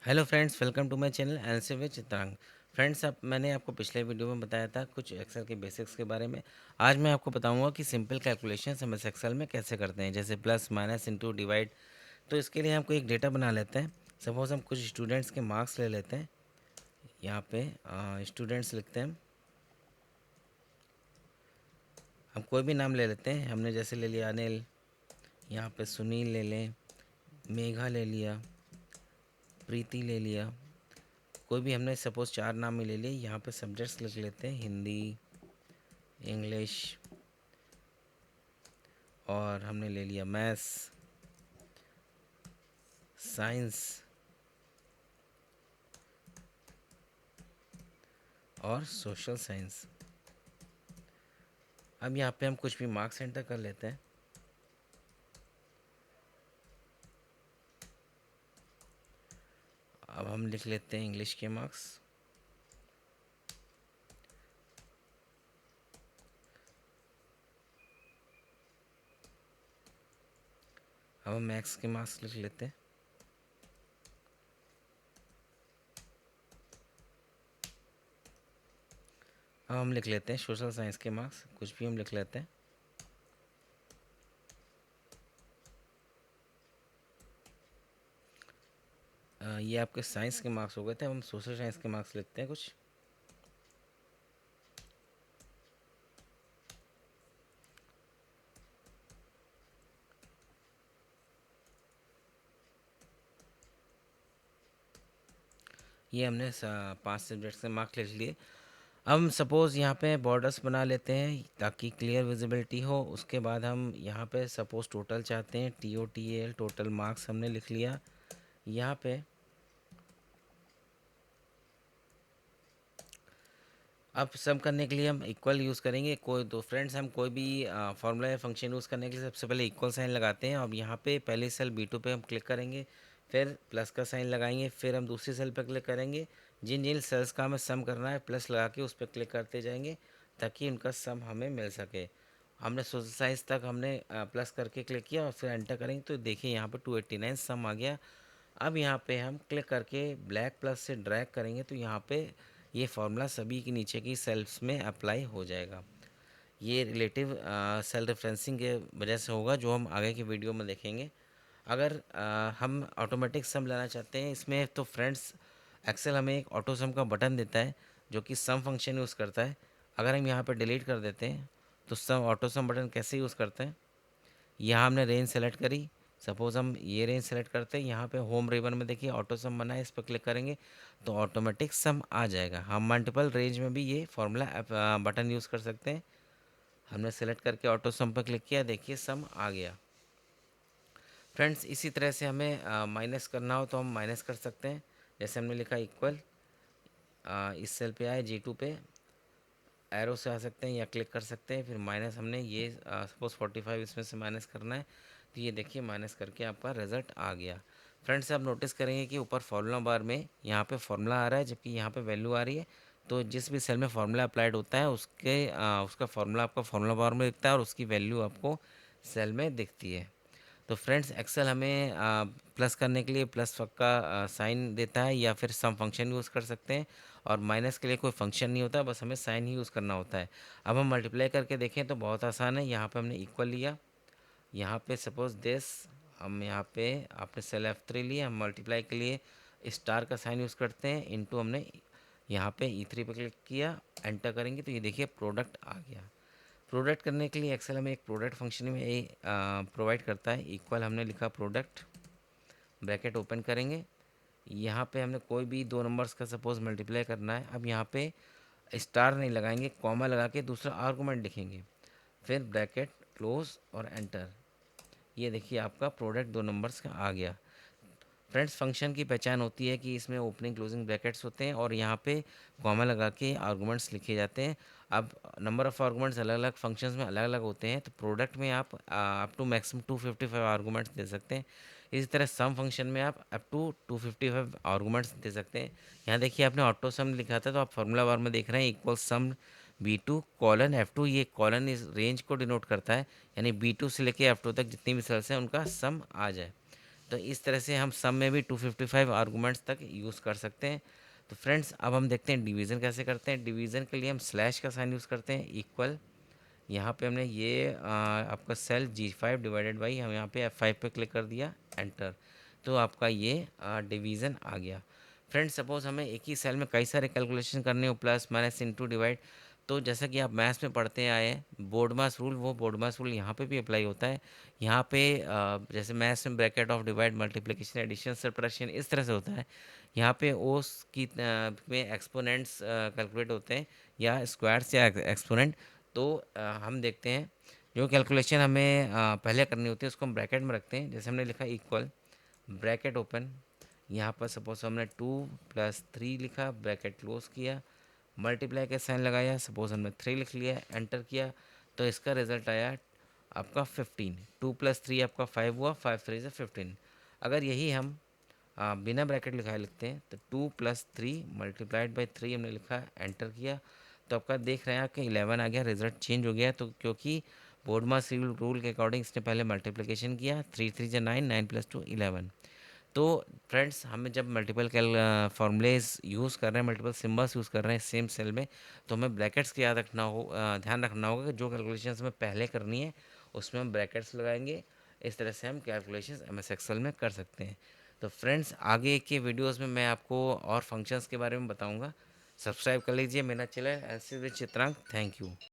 Hello friends, welcome to my channel NC with Chitrang. Friends, अब मैंने आपको पिछले वीडियो में बताया था कुछ एक्सेल के बेसिक्स के बारे में। आज मैं आपको बताऊंगा कि सिंपल कैलकुलेशंस हम इस एक्सेल में कैसे करते हैं, जैसे प्लस माइनस इनटू डिवाइड। तो इसके लिए हमको एक डेटा बना लेते हैं। सपोज हम कुछ स्टूडेंट्स के मार्क्स ले लेते हैं। यहाँ पे स्टूडेंट्स लिखते हैं। हम कोई भी नाम ले लेते हैं। हमने जैसे ले लिया अनिल, यहाँ पे सुनील ले लें, मेघा ले लिया, प्रीति ले लिया। कोई भी हमने सपोज़ 4 नाम में ले लिए। यहाँ पे सब्जेक्ट्स लिख लेते हैं, हिंदी, इंग्लिश, और हमने ले लिया मैथ्स, साइंस और सोशल साइंस। अब यहाँ पे हम कुछ भी मार्क्स एंटर कर लेते हैं। अब हम लिख लेते हैं इंग्लिश के मार्क्स। अब हम मैथ्स के मार्क्स लिख लेते हैं। अब हम लिख लेते हैं सोशल साइंस के मार्क्स, कुछ भी हम लिख लेते हैं। ये आपके साइंस के मार्क्स हो गए थे। अब हम सोशल साइंस के मार्क्स लिखते हैं कुछ। ये हमने 5 सब्जेक्ट्स के मार्क्स लिख लिए। अब हम सपोज़ यहाँ पे बॉर्डर्स बना लेते हैं ताकि क्लियर विजिबिलिटी हो। उसके बाद हम यहाँ पे सपोज़ टोटल चाहते हैं, TOTAL टोटल मार्क्स हमने लिख लिया। यहाँ पे अब सम करने के लिए हम इक्वल यूज़ करेंगे। कोई तो फ्रेंड्स, हम कोई भी फार्मूला या फंक्शन यूज़ करने के लिए सबसे पहले इक्वल साइन लगाते हैं। अब यहाँ पे पहले सेल B2 पे हम क्लिक करेंगे, फिर प्लस का साइन लगाएंगे, फिर हम दूसरी सेल पे क्लिक करेंगे। जिन जिन सेल्स का हमें सम करना है प्लस लगा के उस पर क्लिक करते जाएंगे ताकि उनका सम हमें मिल सके। हमने सोशल साइंस तक हमने प्लस करके क्लिक किया और फिर एंटर करेंगे तो देखिए यहाँ पे 289 सम आ गया। अब यहाँ पे हम क्लिक करके ब्लैक प्लस से ड्रैग करेंगे तो यहाँ पे ये फार्मूला सभी के नीचे की सेल्स में अप्लाई हो जाएगा। ये रिलेटिव सेल रेफरेंसिंग के वजह से होगा, जो हम आगे की वीडियो में देखेंगे। अगर हम ऑटोमेटिक सम लेना चाहते हैं इसमें तो फ्रेंड्स, एक्सेल हमें एक ऑटो सम का बटन देता है जो कि सम फंक्शन यूज़ करता है। अगर हम यहाँ पर डिलीट कर देते हैं तो सम ऑटो सम बटन कैसे यूज़ करते हैं। यहाँ हमने रेंज सेलेक्ट करी। सपोज़ हम ये रेंज सेलेक्ट करते हैं, यहाँ पे होम रिबन में देखिए ऑटो सम बना है, इस पर क्लिक करेंगे तो ऑटोमेटिक सम आ जाएगा। हम मल्टीपल रेंज में भी ये फार्मूला बटन यूज़ कर सकते हैं। हमने सेलेक्ट करके ऑटो सम पर क्लिक किया, देखिए सम आ गया। फ्रेंड्स, इसी तरह से हमें माइनस करना हो तो हम माइनस कर सकते हैं। जैसे हमने लिखा इक्वल, इस सेल पे आए G2 पे, एरो से आ सकते हैं या क्लिक कर सकते हैं। फिर माइनस हमने ये सपोज़ 45 इसमें से माइनस करना है तो ये देखिए माइनस करके आपका रिज़ल्ट आ गया। फ्रेंड्स, आप नोटिस करेंगे कि ऊपर फार्मूला बार में यहाँ पे फार्मूला आ रहा है जबकि यहाँ पे वैल्यू आ रही है। तो जिस भी सेल में फार्मूला अप्लाइड होता है उसका फार्मूला आपका फार्मूला बार में दिखता है और उसकी वैल्यू आपको सेल में दिखती है। तो फ्रेंड्स, एक्सेल हमें प्लस करने के लिए प्लस का साइन देता है या फिर सम फंक्शन यूज़ कर सकते हैं, और माइनस के लिए कोई फंक्शन नहीं होता, बस हमें साइन ही यूज़ करना होता है। अब हम मल्टीप्लाई करके देखें तो बहुत आसान है। यहाँ पे हमने इक्वल लिया, यहाँ पे सपोज़ दिस, हम यहाँ पे आपने सेल F3 लिया, हम मल्टीप्लाई के लिए स्टार का साइन यूज़ करते हैं, इनटू हमने यहाँ पे E3 पे क्लिक किया, एंटर करेंगे तो ये देखिए प्रोडक्ट आ गया। प्रोडक्ट करने के लिए एक्सेल हमें एक प्रोडक्ट फंक्शन में प्रोवाइड करता है। इक्वल हमने लिखा प्रोडक्ट, ब्रैकेट ओपन करेंगे। यहाँ पे हमने कोई भी दो नंबर्स का सपोज मल्टीप्लाई करना है। अब यहाँ पे स्टार नहीं लगाएंगे, कॉमा लगा के दूसरा आर्गूमेंट लिखेंगे, फिर ब्रैकेट क्लोज और एंटर। ये देखिए आपका प्रोडक्ट दो नंबर्स का आ गया। फ्रेंड्स, फंक्शन की पहचान होती है कि इसमें ओपनिंग क्लोजिंग ब्रैकेट्स होते हैं और यहाँ पे कॉमा लगा के आर्गूमेंट्स लिखे जाते हैं। अब नंबर ऑफ़ आर्गूमेंट्स अलग अलग फंक्शंस में अलग अलग होते हैं, तो प्रोडक्ट में आप अप टू मैक्सिमम 255 आर्गूमेंट्स दे सकते हैं। इसी तरह सम फंक्शन में आप अप टू 255 आर्गूमेंट्स दे सकते हैं। यहाँ देखिए आपने ऑटो सम लिखा था तो आप फार्मूला बार में देख रहे हैं इक्वल सम B2 कॉलन F2। ये कॉलन इस रेंज को डिनोट करता है, यानी B2 से लेके F2 तक जितनी भी सेल्स हैं उनका सम आ जाए। तो इस तरह से हम सम में भी 255 आर्गूमेंट्स तक यूज़ कर सकते हैं। तो फ्रेंड्स अब हम देखते हैं डिवीज़न कैसे करते हैं। डिवीज़न के लिए हम स्लैश का साइन यूज़ करते हैं, इक्वल। यहाँ पे हमने ये आपका सेल G5 डिवाइडेड बाई, हम यहाँ पे F5 पे क्लिक कर दिया, एंटर। तो आपका ये डिवीज़न आ गया। फ्रेंड्स सपोज़ हमें एक ही सेल में कई सारे कैलकुलेशन करने हो, प्लस माइनस इनटू डिवाइड, तो जैसा कि आप मैथ्स में पढ़ते आए हैं बोर्डमास रूल, वो बोर्डमास रूल यहाँ पे भी अप्लाई होता है। यहाँ पे जैसे मैथ्स में bracket of divide, multiplication, addition, subtraction इस तरह से होता है, यहाँ पे ओस की में एक्सपोनेंट्स कैलकुलेट होते हैं, या स्क्वायर्स या एक्सपोनेंट। तो हम देखते हैं जो कैलकुलेशन हमें पहले करनी होती है उसको हम ब्रैकेट में रखते हैं। जैसे हमने लिखा इक्वल, ब्रैकेट ओपन, यहाँ पर सपोज हमने 2 + 3 लिखा, ब्रैकेट क्लोज किया, मल्टीप्लाई का साइन लगाया, सपोज हमने 3 लिख लिया, एंटर किया, तो इसका रिजल्ट आया आपका 15। 2 + 3 आपका 5 हुआ, 5 3 15। अगर यही हम बिना ब्रैकेट लिखाए लिखते हैं तो 2 + 3 मल्टीप्लाइड बाई 3 हमने लिखा, एंटर किया, तो आपका देख रहे हैं कि 11 आ गया, रिजल्ट चेंज हो गया। तो क्योंकि बोर्डमास रूल के अकॉर्डिंग इसने पहले मल्टीप्लिकेशन किया, 3 3 जा 9, 9 + 2 11। तो फ्रेंड्स हमें जब मल्टीपल फार्मूलेज यूज़ कर रहे हैं, मल्टीपल सिम्बल्स यूज़ कर रहे हैं सेम सेल में, तो हमें ब्रैकेट्स की याद रखना हो, ध्यान रखना होगा कि जो कैलकुलेशंस हमें पहले करनी है उसमें हम ब्रैकेट्स लगाएंगे। इस तरह से हम कैलकुलेशंस एमएस एक्सेल में कर सकते हैं। तो फ्रेंड्स आगे के वीडियोस में मैं आपको और फंक्शंस के बारे में बताऊंगा। सब्सक्राइब कर लीजिए मेरा channel LC with Chitrank. Thank you.